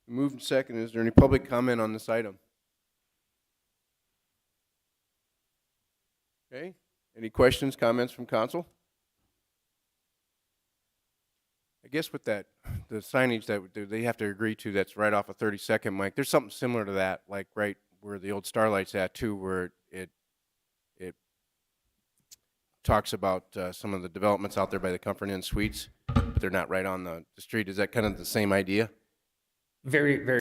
Moved and second. Is there any public comment on this item? Okay. Any questions, comments from council? I guess with that, the signage that they have to agree to, that's right off of 32nd, Mike, there's something similar to that, like right where the old Starlight's at too, where it talks about some of the developments out there by the Comfort Inn Suites, but they're not right on the street. Is that kind of the same idea? Very, very.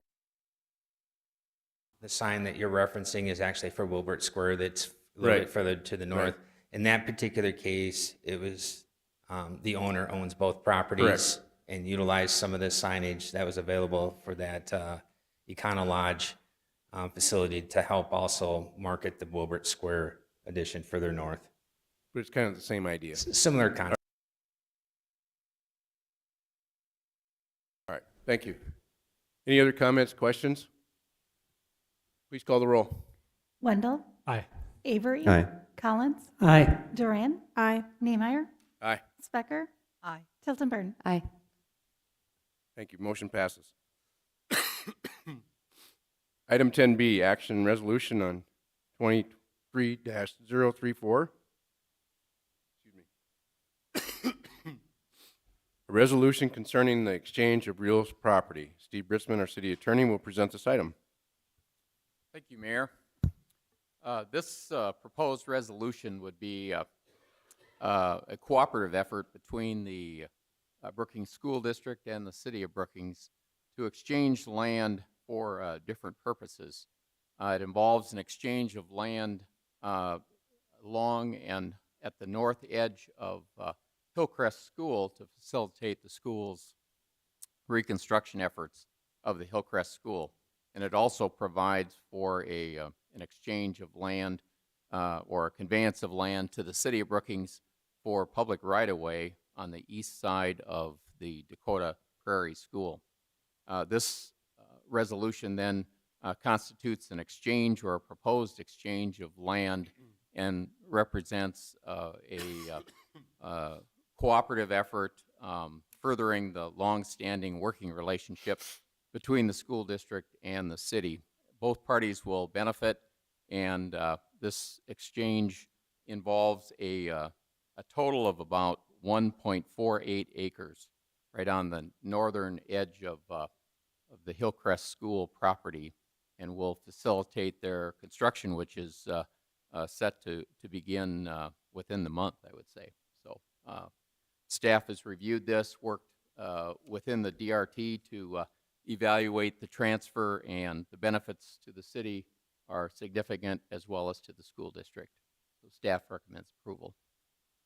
The sign that you're referencing is actually for Wilbert Square. That's a little bit further to the north. Right. In that particular case, it was the owner owns both properties. Correct. And utilized some of the signage that was available for that Econo Lodge facility to help also market the Wilbert Square addition further north. But it's kind of the same idea. Similar concept. All right, thank you. Any other comments, questions? Please call the roll. Wendell? Aye. Avery? Aye. Collins? Aye. Duran? Aye. Niemeyer? Aye. Specker? Aye. Tilton Burn? Aye. Thank you. Motion passes. Item 10B, action resolution on 23-034. Excuse me. A resolution concerning the exchange of real property. Steve Britzman, our city attorney, will present this item. Thank you, Mayor. This proposed resolution would be a cooperative effort between the Brookings School District and the City of Brookings to exchange land for different purposes. It involves an exchange of land along and at the north edge of Hillcrest School to facilitate the school's reconstruction efforts of the Hillcrest School. And it also provides for an exchange of land or a conveyance of land to the City of Brookings for public right-of-way on the east side of the Dakota Prairie School. This resolution then constitutes an exchange or a proposed exchange of land and represents a cooperative effort furthering the long-standing working relationship between the school district and the city. Both parties will benefit, and this exchange involves a total of about 1.48 acres right on the northern edge of the Hillcrest School property, and will facilitate their construction, which is set to begin within the month, I would say. So staff has reviewed this, worked within the DRT to evaluate the transfer, and the benefits to the city are significant as well as to the school district. So staff recommends approval.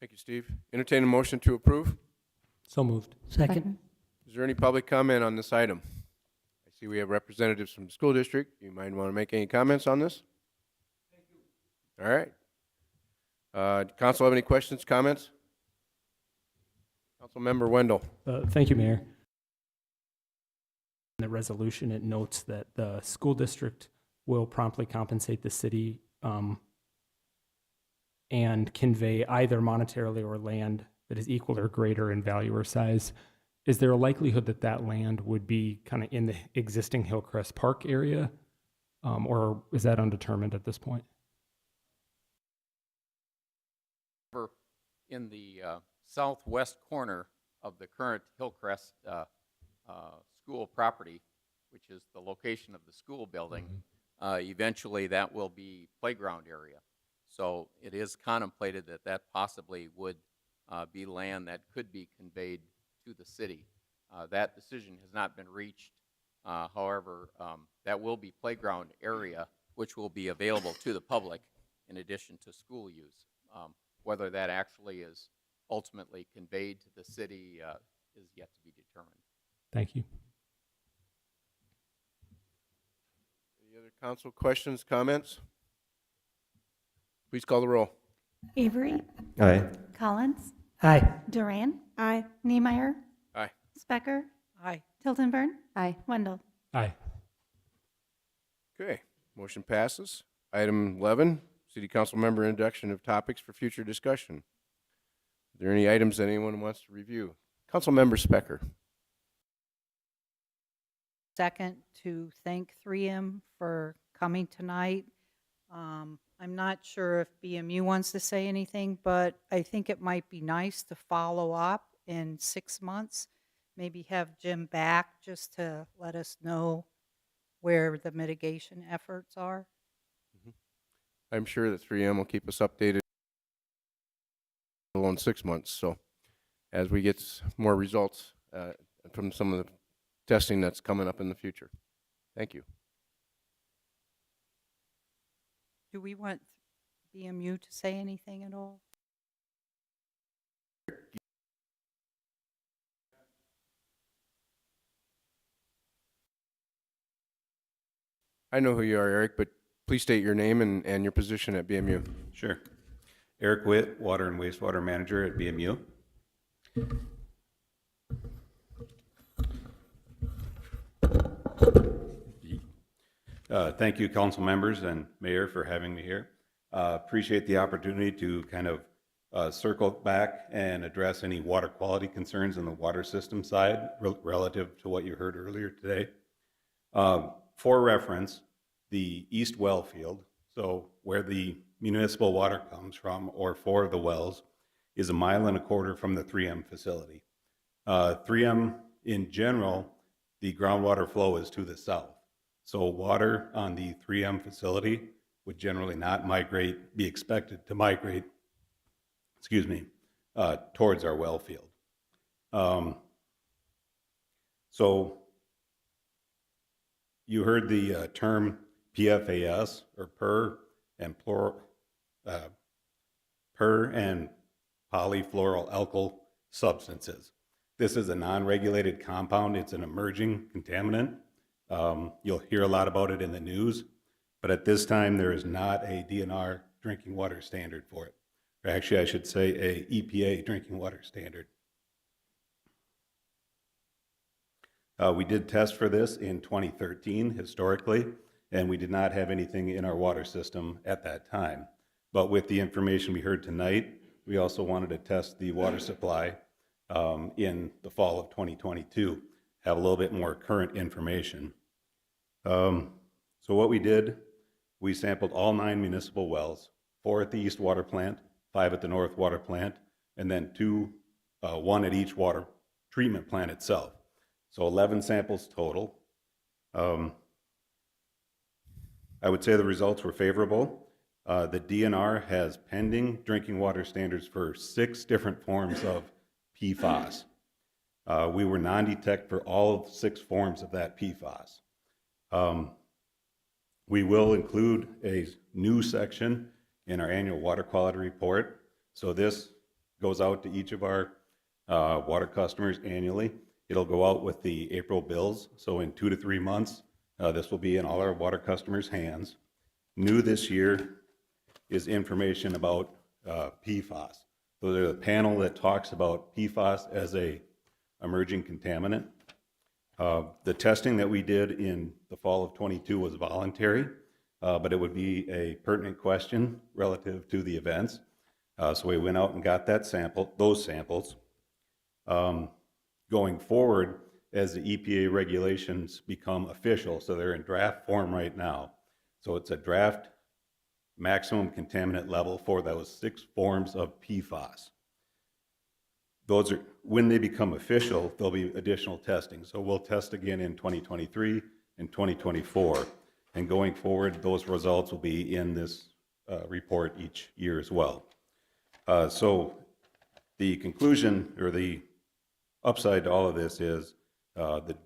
Thank you, Steve. Entertain a motion to approve. So moved. Second. Is there any public comment on this item? I see we have representatives from the school district. You might want to make any comments on this? All right. Council have any questions, comments? Councilmember Wendell. Thank you, Mayor. In the resolution, it notes that the school district will promptly compensate the city and convey either monetarily or land that is equal or greater in value or size. Is there a likelihood that that land would be kind of in the existing Hillcrest Park area, or is that undetermined at this point? In the southwest corner of the current Hillcrest school property, which is the location of the school building, eventually that will be playground area. So it is contemplated that that possibly would be land that could be conveyed to the city. That decision has not been reached. However, that will be playground area, which will be available to the public in addition to school use. Whether that actually is ultimately conveyed to the city is yet to be determined. Thank you. Any other council questions, comments? Please call the roll. Avery, Aye. Collins, Aye. Duran, Aye. Niemeyer, Aye. Specker, Aye. Tildenburn, Aye. Wendell. Aye. Okay, motion passes. Item 11, City Council member introduction of topics for future discussion. Are there any items that anyone wants to review? Councilmember Specker. Second, to thank 3M for coming tonight. I'm not sure if BMU wants to say anything, but I think it might be nice to follow up in 6 months. Maybe have Jim back just to let us know where the mitigation efforts are. I'm sure that 3M will keep us updated in 6 months. So as we get more results from some of the testing that's coming up in the future. Thank you. Do we want BMU to say anything at all? I know who you are, Eric, but please state your name and your position at BMU. Sure. Eric Witt, Water and Wastewater Manager at BMU. Thank you, council members and mayor, for having me here. Appreciate the opportunity to kind of circle back and address any water quality concerns on the water system side relative to what you heard earlier today. For reference, the East Well Field, so where the municipal water comes from, or 4 of the wells, is 1.25 miles from the 3M facility. 3M, in general, the groundwater flow is to the south. So water on the 3M facility would generally not be expected to migrate, towards our well field. So you heard the term PFAS, or per and polyfluoroalkyl substances. This is a non-regulated compound. It's an emerging contaminant. You'll hear a lot about it in the news, but at this time there is not a DNR drinking water standard for it. Or actually, I should say a EPA drinking water standard. We did test for this in 2013 historically, and we did not have anything in our water system at that time. But with the information we heard tonight, we also wanted to test the water supply in the fall of 2022, have a little bit more current information. So what we did, we sampled all 9 municipal wells, 4 at the East Water Plant, 5 at the North Water Plant, and then 1 at each water treatment plant itself. So 11 samples total. I would say the results were favorable. The DNR has pending drinking water standards for 6 different forms of PFAS. We were non-detect for all 6 forms of that PFAS. We will include a new section in our annual water quality report. So this goes out to each of our water customers annually. It'll go out with the April bills. So in 2 to 3 months, this will be in all our water customers' hands. New this year is information about PFAS. So there's a panel that talks about PFAS as a emerging contaminant. The testing that we did in the fall of 22 was voluntary, but it would be a pertinent question relative to the events. So we went out and got those samples. Going forward, as the EPA regulations become official, so they're in draft form right now. So it's a draft maximum contaminant level for those 6 forms of PFAS. Those are, when they become official, there'll be additional testing. So we'll test again in 2023 and 2024. And going forward, those results will be in this report each year as well. So the conclusion, or the upside to all of this, is that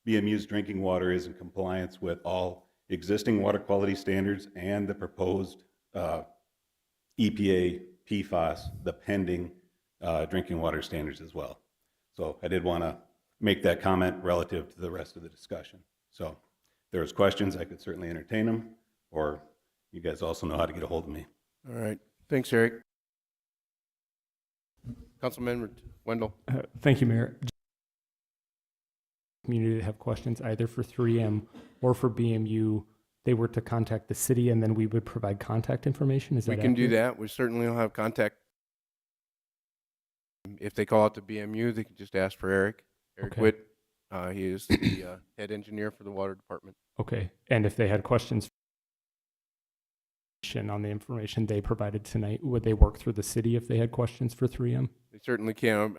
BMU's drinking water is in compliance with all existing water quality standards and the proposed EPA PFAS, the pending drinking water standards as well. So I did want to make that comment relative to the rest of the discussion. So if there's questions, I could certainly entertain them, or you guys also know how to get a hold of me. All right. Thanks, Eric. Councilmember Wendell. Thank you, Mayor. Community that have questions either for 3M or for BMU, they were to contact the city and then we would provide contact information. Is that We can do accurate? that. We certainly will have contact. If they call out to BMU, they can just ask for Eric Okay. Witt. He is the head engineer for the water department. Okay. And if they had questions on the information they provided tonight, would they work through the city if they had questions for 3M? They certainly can.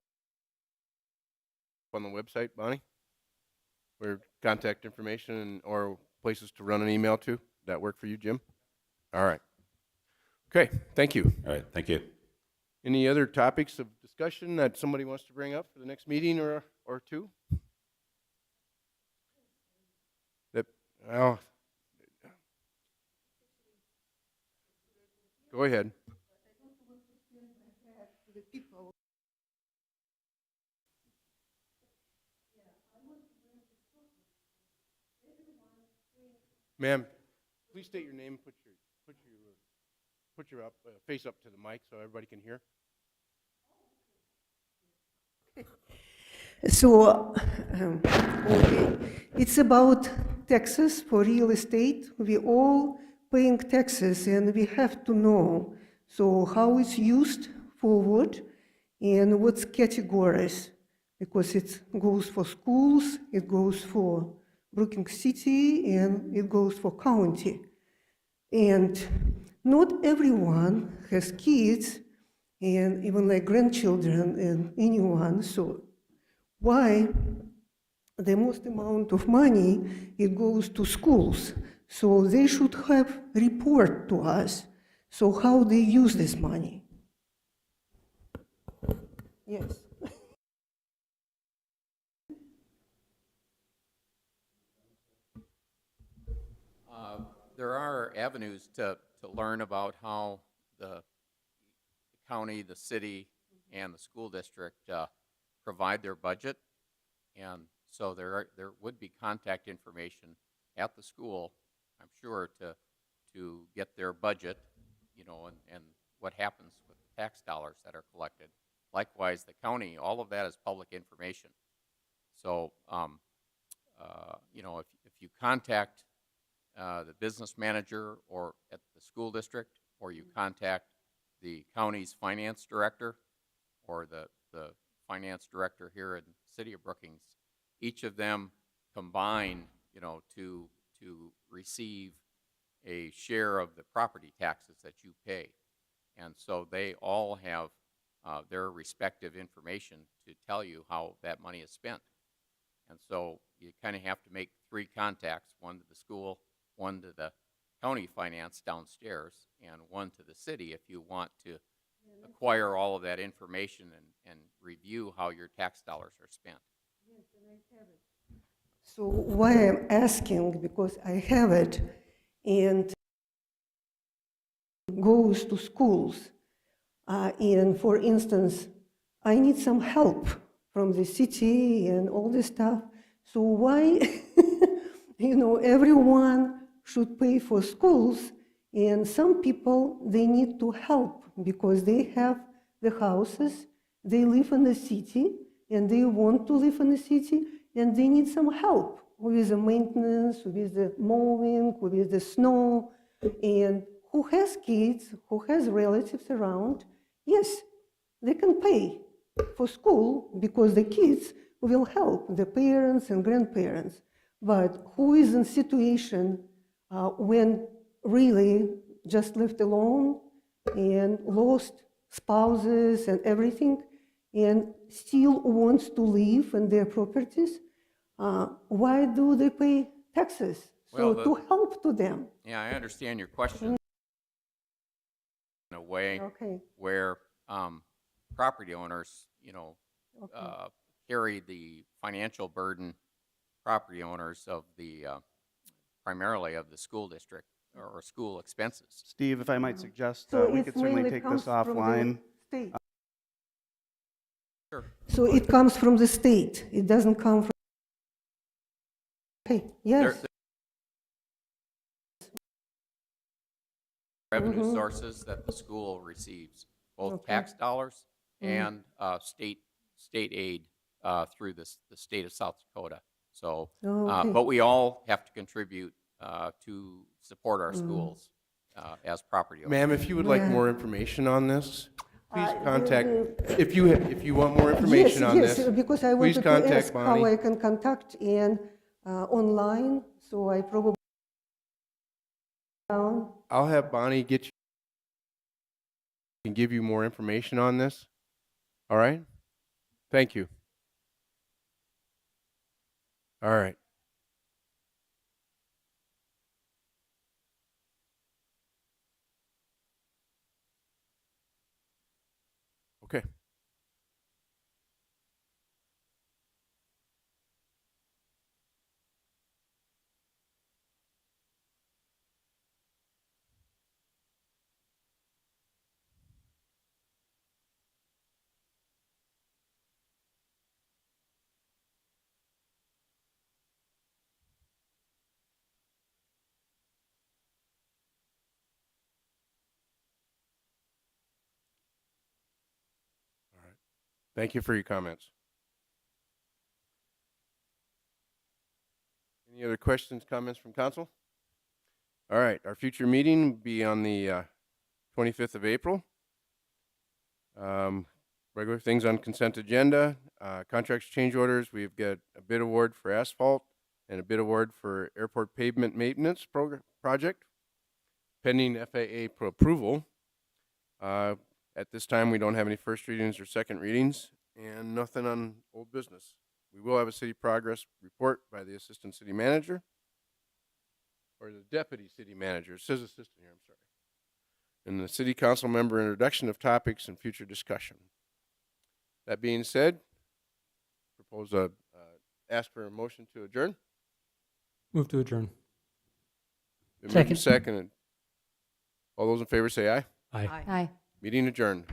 On the website, Bonnie, where contact information or places to run an email to. That work for you, Jim? All right. Okay, thank you. All right, thank you. Any other topics of discussion that somebody wants to bring up for the next meeting or two? Well, go ahead. Ma'am, please state your name. Put your face up to the mic so everybody can hear. So, okay. It's about taxes for real estate. We all paying taxes and we have to know, so how it's used forward and what's categories, because it goes for schools, it goes for Brookings City, and it goes for county. And not everyone has kids and even like grandchildren and anyone, so why the most amount of money it goes to schools? So they should have report to us, so how they use this money. Yes. There are avenues to learn about how the county, the city, and the school district provide their budget. And so there would be contact information at the school, I'm sure, to get their budget, you know, and what happens with the tax dollars that are collected. Likewise, the county, all of that is public information. So, you know, if you contact the business manager or at the school district, or you contact the county's finance director or the finance director here in the city of Brookings, each of them combine, to receive a share of the property taxes that you pay. And so they all have their respective information to tell you how that money is spent. And so you kind of have to make 3 contacts, one to the school, one to the county finance downstairs, and one to the city if you want to acquire all of that information and review how your tax dollars are spent. So why I'm asking, because I have it, and goes to schools. And for instance, I need some help from the city and all this stuff. So why, everyone should pay for schools, and some people, they need to help because they have the houses, they live in the city, and they want to live in the city, and they need some help with the maintenance, with the mowing, with the snow, and who has kids, who has relatives around, yes, they can pay for school because the kids will help the parents and grandparents. But who is in situation when really just left alone and lost spouses and everything and still wants to live in their properties, why do they pay taxes? So Well, to help to them. Yeah, I understand your question in a way Okay. where property owners, carry the financial burden, property owners of the, primarily of the school district or school expenses. Steve, if I might suggest, So we it could certainly mainly take comes this from the offline. state. Sure. So it comes from the state, it doesn't come from. Okay, yes. Revenue sources that the school receives, both Okay. tax dollars Mhm. and state aid through the state of South Dakota. So, Okay. but we all have to contribute to support our Mm. schools as property owners. Ma'am, if you would like Yeah. more information on this, please the- contact, if you want more information on Yes, this, because I please wanted to contact ask how Bonnie. I can contact and online, so I probably. I'll have Bonnie get you and give you more information on this. All right? Thank you. All right. Okay. All right. Thank you for your comments. Any other questions, comments from council? All right, our future meeting will be on the 25th of April. Regular things on consent agenda, contracts change orders. We've got a bid award for asphalt and a bid award for airport pavement maintenance project, pending FAA approval. At this time, we don't have any first readings or second readings, and nothing on old business. We will have a city progress report by the assistant city manager, or the deputy city manager. It says assistant here, I'm sorry. And the city council member introduction of topics and future discussion. That being said, ask for a motion to adjourn. Move to adjourn. Been moved and seconded. All those in favor say aye. Aye. Aye. Meeting adjourned.